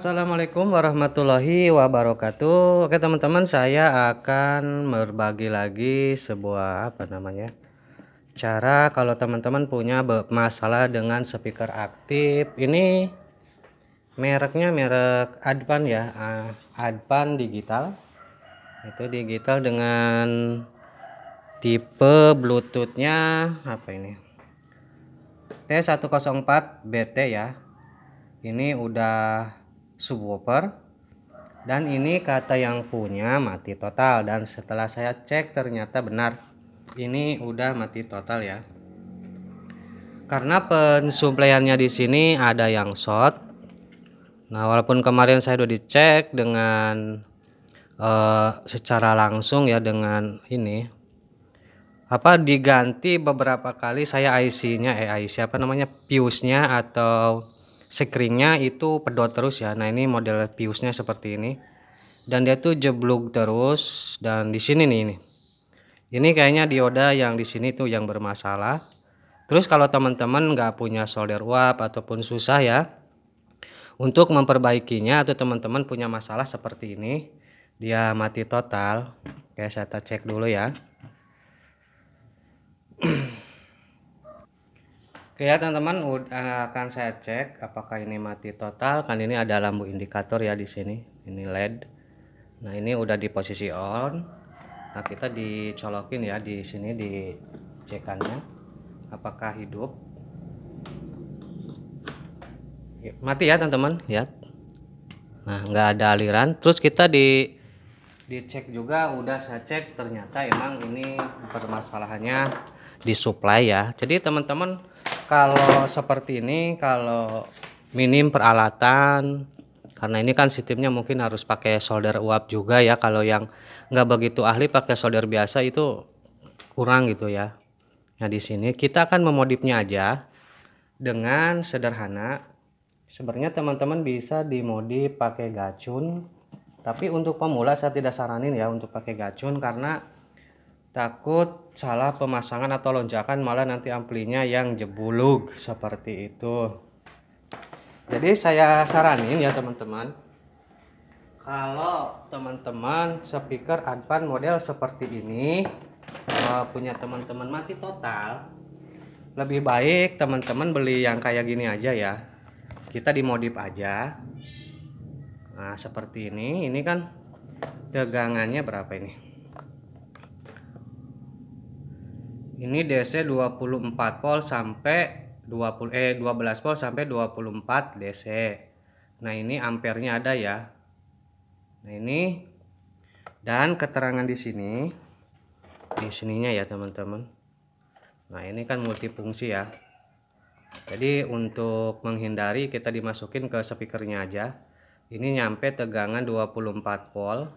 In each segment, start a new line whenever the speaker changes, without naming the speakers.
Assalamualaikum warahmatullahi wabarakatuh. Oke teman-teman, saya akan berbagi lagi sebuah cara kalau teman-teman punya masalah dengan speaker aktif. Ini mereknya merek Advan ya, Advan digital. Itu digital dengan tipe Bluetoothnya apa ini? T104BT ya. Ini udah subwoofer, dan ini kata yang punya mati total, dan setelah saya cek ternyata benar, ini udah mati total ya, karena pensuplaiannya di sini ada yang short. Nah, walaupun kemarin saya udah dicek dengan secara langsung ya, dengan ini diganti beberapa kali saya fuse-nya atau sekringnya itu pedot terus ya. Nah, ini model fuse-nya seperti ini, dan dia tuh jeblok terus. Dan di sini nih, ini kayaknya dioda yang di sini tuh yang bermasalah. Terus kalau teman-teman nggak punya solder uap ataupun susah ya untuk memperbaikinya, atau teman-teman punya masalah seperti ini, dia mati total. Oke, saya cek dulu ya. Oke ya teman-teman, akan saya cek apakah ini mati total. Kan ini ada lampu indikator ya di sini, ini LED. Nah, ini udah di posisi on. Nah, kita dicolokin ya di sini di cekannya, apakah hidup. Mati ya teman-teman ya. Nah, nggak ada aliran. Terus kita dicek juga, udah saya cek ternyata emang ini permasalahannya di supply ya. Jadi teman-teman, kalau seperti ini, kalau minim peralatan, karena ini kan sistemnya mungkin harus pakai solder uap juga ya. Kalau yang nggak begitu ahli pakai solder biasa itu kurang gitu ya. Nah, di sini kita akan memodifnya aja dengan sederhana. Sebenarnya teman-teman bisa dimodif pakai gacun, tapi untuk pemula saya tidak saranin ya untuk pakai gacun, karena takut salah pemasangan atau lonjakan malah nanti amplinya yang jebulug seperti itu. Jadi saya saranin ya teman-teman, kalau teman-teman speaker Advan model seperti ini punya teman-teman mati total, lebih baik teman-teman beli yang kayak gini aja ya. Kita dimodif aja. Nah, seperti ini kan tegangannya berapa ini? Ini DC 24 volt sampai 12 volt sampai 24 DC. Nah, ini ampernya ada ya. Nah, ini dan keterangan di sininya ya teman-teman. Nah, ini kan multifungsi ya. Jadi untuk menghindari, kita dimasukin ke speakernya aja. Ini nyampe tegangan 24 volt,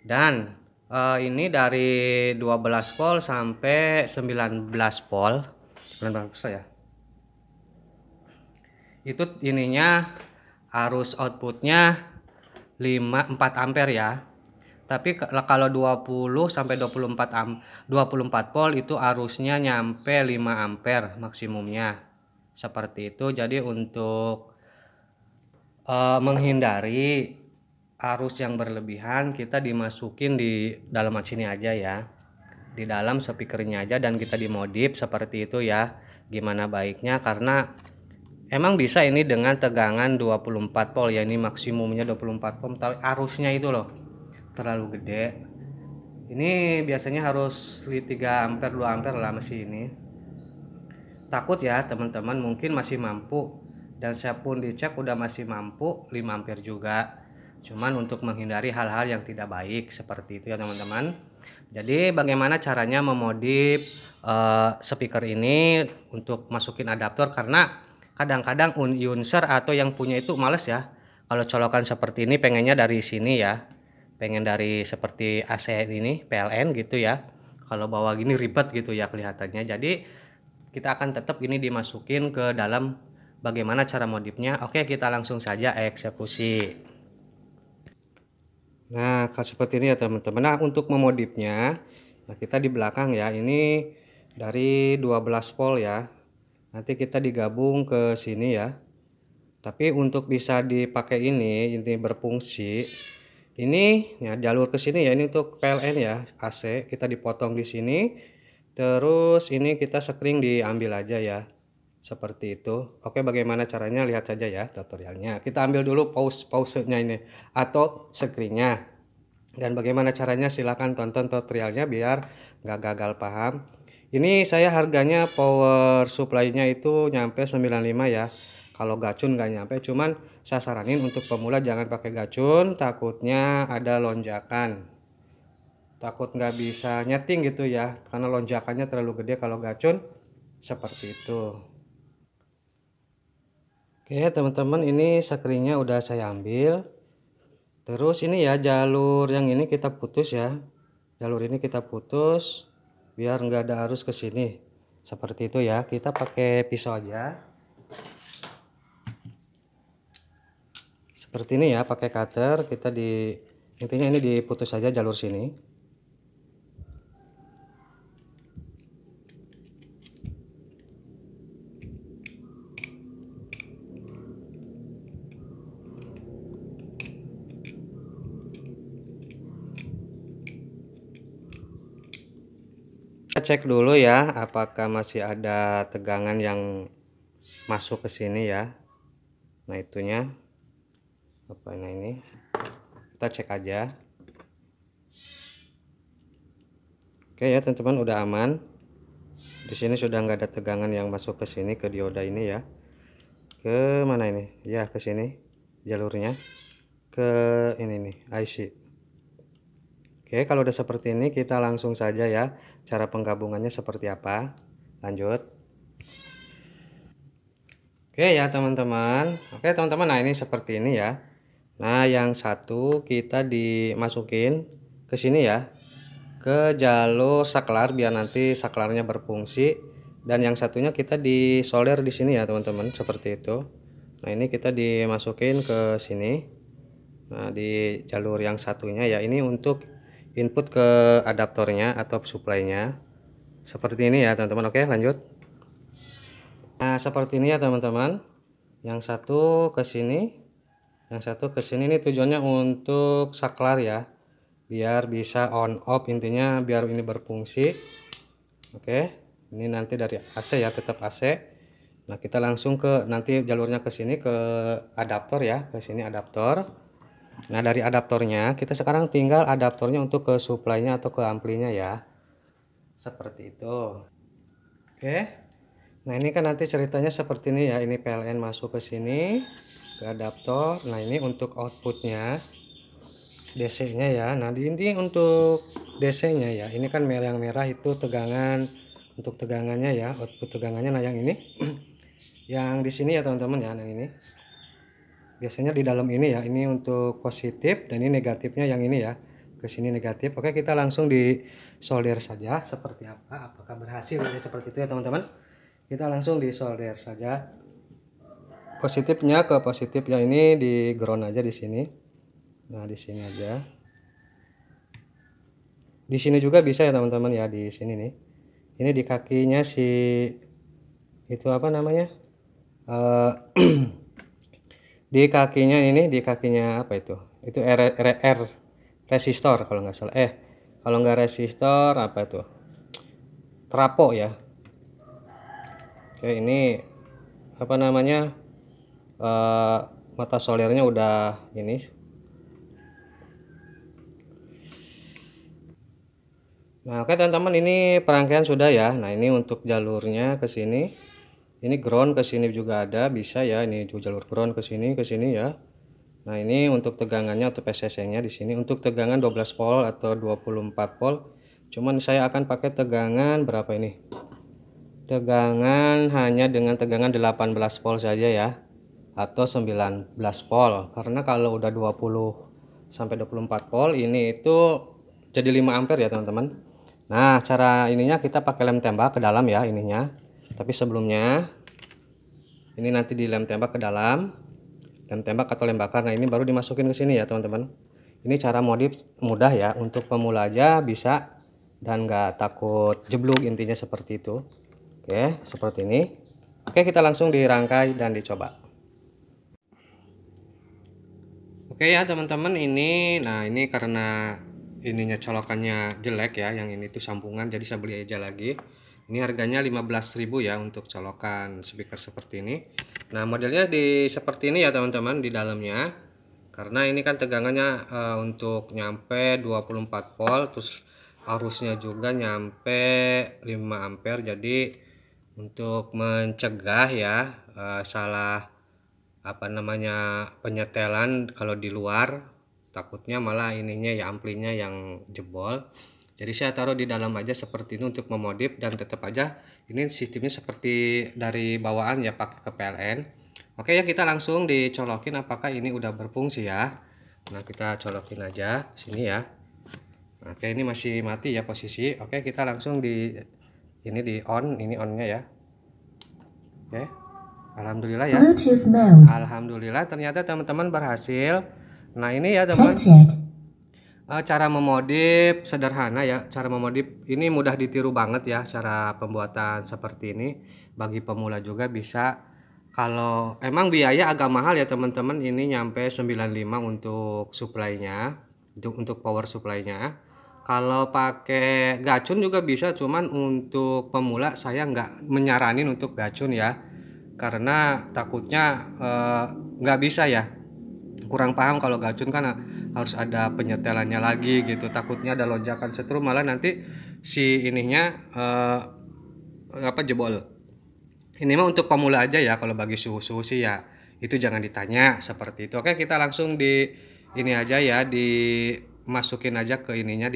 dan ini dari 12 volt sampai 19 volt. 19 volt ya. Itu ininya arus outputnya 4 ampere ya. Tapi kalau 20 sampai 24 volt itu arusnya nyampe 5 ampere maksimumnya. Seperti itu. Jadi untuk menghindari arus yang berlebihan, kita dimasukin di dalam sini aja ya, di dalam speakernya aja, dan kita dimodif seperti itu ya. Gimana baiknya, karena emang bisa ini dengan tegangan 24 volt ya, ini maksimumnya 24 volt, tapi arusnya itu loh terlalu gede. Ini biasanya harus 3 ampere 2 ampere lah masih ini. Takut ya teman-teman mungkin masih mampu, dan saya pun dicek udah masih mampu 5 ampere juga. Cuman untuk menghindari hal-hal yang tidak baik seperti itu ya teman-teman. Jadi bagaimana caranya memodif speaker ini untuk masukin adaptor, karena kadang-kadang user atau yang punya itu males ya. Kalau colokan seperti ini pengennya dari sini ya. Pengen dari seperti AC ini PLN gitu ya. Kalau bawa gini ribet gitu ya kelihatannya. Jadi kita akan tetap ini dimasukin ke dalam. Bagaimana cara modifnya? Oke, kita langsung saja eksekusi. Nah, seperti ini ya teman-teman. Nah, untuk memodifnya, nah kita di belakang ya, ini dari 12 volt ya. Nanti kita digabung ke sini ya. Tapi untuk bisa dipakai ini berfungsi, ini ya jalur ke sini ya, ini untuk PLN ya, AC kita dipotong di sini. Terus ini kita sekring diambil aja ya. Seperti itu. Oke, bagaimana caranya lihat saja ya tutorialnya. Kita ambil dulu pausenya ini atau sekringnya. Dan bagaimana caranya silahkan tonton tutorialnya biar nggak gagal paham. Ini saya harganya power supply-nya itu nyampe 95 ya. Kalau gacun nggak nyampe, cuman saya saranin untuk pemula jangan pakai gacun, takutnya ada lonjakan. Takut nggak bisa nyeting gitu ya, karena lonjakannya terlalu gede kalau gacun, seperti itu. Oke teman-teman, ini sekringnya udah saya ambil. Terus ini ya jalur yang ini kita putus ya. Jalur ini kita putus biar nggak ada arus ke sini. Seperti itu ya. Kita pakai pisau aja. Seperti ini ya, pakai cutter kita intinya ini diputus saja jalur sini. Kita cek dulu ya apakah masih ada tegangan yang masuk ke sini ya. Nah itunya apa, nah ini kita cek aja. Oke ya teman-teman, udah aman. Di sini sudah nggak ada tegangan yang masuk ke sini, ke dioda ini ya. Ke mana ini ya, ke sini jalurnya ke ini nih IC. Oke, kalau udah seperti ini kita langsung saja ya cara penggabungannya seperti apa. Lanjut. Oke ya teman-teman. Oke teman-teman, nah ini seperti ini ya. Nah yang satu kita dimasukin ke sini ya, ke jalur saklar biar nanti saklarnya berfungsi. Dan yang satunya kita disolder di sini ya teman-teman, seperti itu. Nah ini kita dimasukin ke sini. Nah di jalur yang satunya ya, ini untuk input ke adaptornya atau supply-nya. Seperti ini ya teman-teman. Oke lanjut. Nah seperti ini ya teman-teman. Yang satu ke sini, yang satu ke sini. Ini tujuannya untuk saklar ya, biar bisa on off, intinya biar ini berfungsi. Oke, ini nanti dari AC ya, tetap AC. Nah kita langsung ke nanti jalurnya ke sini, ke adaptor ya, ke sini adaptor. Nah dari adaptornya kita sekarang tinggal adaptornya untuk ke supply-nya atau ke amplinya ya, seperti itu. Oke, nah ini kan nanti ceritanya seperti ini ya, ini PLN masuk ke sini ke adaptor. Nah ini untuk outputnya DC-nya ya. Nah ini untuk DC-nya ya, ini kan yang merah itu tegangan, untuk tegangannya ya, output tegangannya. Nah yang ini yang di sini ya teman-teman ya, yang ini biasanya di dalam ini ya, ini untuk positif dan ini negatifnya yang ini ya, ke sini negatif. Oke, kita langsung di solder saja seperti apa, apakah berhasil ya, seperti itu ya teman-teman. Kita langsung di solder saja positifnya ke positif ya, ini di ground aja di sini. Nah di sini aja, di sini juga bisa ya teman-teman ya, di sini nih, ini di kakinya si itu apa namanya, di kakinya ini, di kakinya apa itu R resistor kalau nggak salah, kalau nggak resistor apa itu, trapo ya. Oke, ini apa namanya, mata soldernya udah ini. Nah oke teman-teman, ini perangkaian sudah ya. Nah ini untuk jalurnya ke sini, ini ground ke sini juga ada, bisa ya, ini jalur ground ke sini ya. Nah ini untuk tegangannya atau PCC-nya di sini untuk tegangan 12 volt atau 24 volt. Cuman saya akan pakai tegangan berapa ini? Tegangan hanya dengan tegangan 18 volt saja ya, atau 19 volt. Karena kalau udah 20 sampai 24 volt ini itu jadi 5 ampere ya teman-teman. Nah cara ininya kita pakai lem tembak ke dalam ya ininya. Tapi sebelumnya ini nanti di lem tembak ke dalam, lem tembak atau lem bakar. Nah ini baru dimasukin ke sini ya teman-teman. Ini cara modif mudah ya, untuk pemula aja bisa dan nggak takut jeblok, intinya seperti itu. Oke seperti ini. Oke kita langsung dirangkai dan dicoba. Oke ya teman-teman, ini karena ininya colokannya jelek ya, yang ini tuh sampungan, jadi saya beli aja lagi. Ini harganya 15.000 ya untuk colokan speaker seperti ini. Nah modelnya seperti ini ya teman-teman di dalamnya, karena ini kan tegangannya untuk nyampe 24 volt, terus arusnya juga nyampe 5 ampere. Jadi untuk mencegah ya salah penyetelan kalau di luar, takutnya malah ininya ya amplinya yang jebol. Jadi saya taruh di dalam aja seperti ini untuk memodif, dan tetap aja ini sistemnya seperti dari bawaan ya, pakai ke PLN. Oke ya, kita langsung dicolokin apakah ini udah berfungsi ya. Nah kita colokin aja sini ya. Oke, ini masih mati ya posisi. Oke, kita langsung di on, ini onnya ya. Oke, alhamdulillah ya. Alhamdulillah ternyata teman-teman berhasil. Nah ini ya teman, cara memodif sederhana ya. Cara memodif ini mudah ditiru banget ya, cara pembuatan seperti ini. Bagi pemula juga bisa. Kalau emang biaya agak mahal ya teman-teman, ini nyampe 95 untuk supply-nya, untuk power supply-nya. Kalau pakai gacun juga bisa, cuman untuk pemula saya nggak menyaranin untuk gacun ya, karena takutnya nggak bisa ya, kurang paham. Kalau gacun kan harus ada penyetelannya lagi gitu, takutnya ada lonjakan setrum, malah nanti si ininya jebol. Ini mah untuk pemula aja ya, kalau bagi suhu sih ya itu jangan ditanya seperti itu. Oke, kita langsung di ini aja ya, dimasukin aja ke ininya,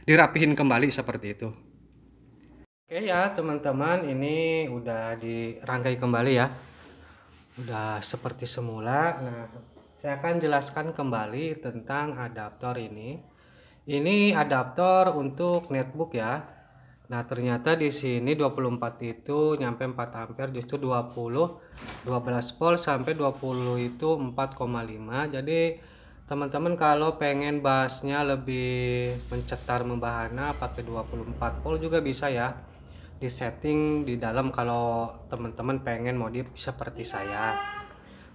dirapihin kembali seperti itu. Oke ya teman-teman, ini udah dirangkai kembali ya, udah seperti semula. Nah saya akan jelaskan kembali tentang adaptor ini. Ini adaptor untuk netbook ya. Nah ternyata di sini 24 itu nyampe 4 ampere, justru 12 volt sampai 20 itu 4,5. Jadi teman-teman kalau pengen bassnya lebih mencetar membahana pakai 24 volt juga bisa ya, di setting di dalam kalau teman-teman pengen modif seperti saya.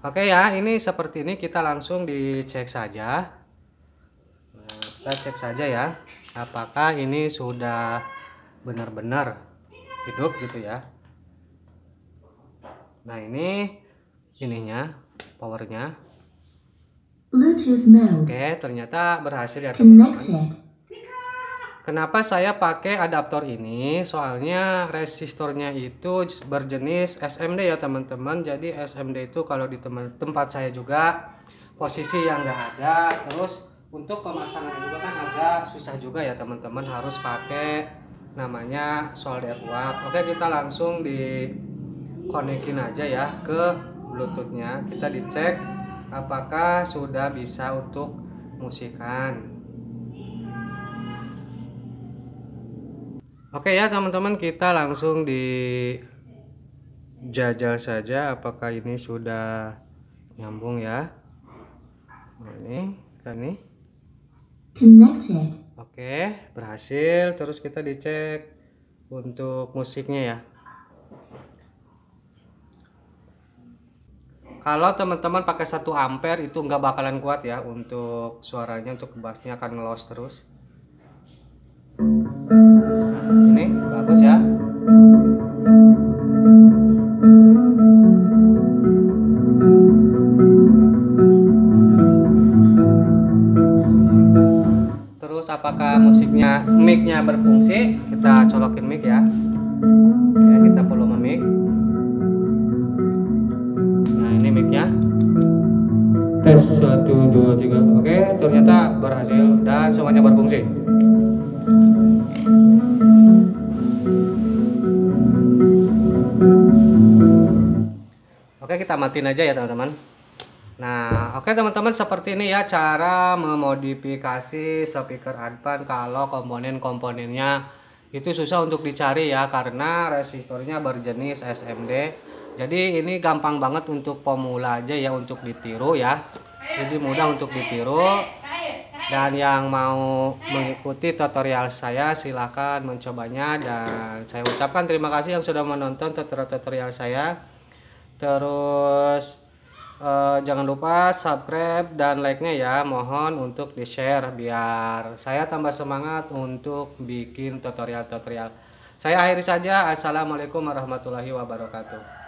Oke ya, ini seperti ini, kita langsung dicek saja. Nah, kita cek saja ya, apakah ini sudah benar-benar hidup gitu ya. Nah ini ininya, powernya. Oke, ternyata berhasil ya teman-teman. Kenapa saya pakai adaptor ini? Soalnya resistornya itu berjenis SMD ya teman-teman. Jadi SMD itu kalau di tempat saya juga posisi yang nggak ada. Terus untuk pemasangan juga kan agak susah juga ya teman-teman, harus pakai namanya solder uap. Oke, kita langsung dikonekin aja ya ke Bluetoothnya. Kita dicek apakah sudah bisa untuk musikan. Oke ya teman-teman, kita langsung dijajal saja apakah ini sudah nyambung ya. Nah, ini kan nih. Oke, berhasil. Terus kita dicek untuk musiknya ya. Kalau teman-teman pakai 1 ampere itu nggak bakalan kuat ya untuk suaranya, untuk bassnya akan ngelos terus. Ini bagus ya. Terus apakah musiknya, mic-nya berfungsi? Kita colokin mic ya. Oke, kita volume mic. Nah ini mic-nya. Tes 1 2 3. Oke, ternyata berhasil dan semuanya berfungsi. Oke, kita matiin aja ya teman-teman. Nah oke teman-teman, seperti ini ya cara memodifikasi speaker Advan kalau komponen-komponennya itu susah untuk dicari ya, karena resistornya berjenis SMD. Jadi ini gampang banget untuk pemula aja ya untuk ditiru ya, jadi mudah untuk ditiru. Dan yang mau mengikuti tutorial saya silahkan mencobanya, dan saya ucapkan terima kasih yang sudah menonton tutorial saya. Terus Jangan lupa subscribe dan like-nya ya, mohon untuk di-share biar saya tambah semangat untuk bikin tutorial-tutorial. Saya akhiri saja. Assalamualaikum warahmatullahi wabarakatuh.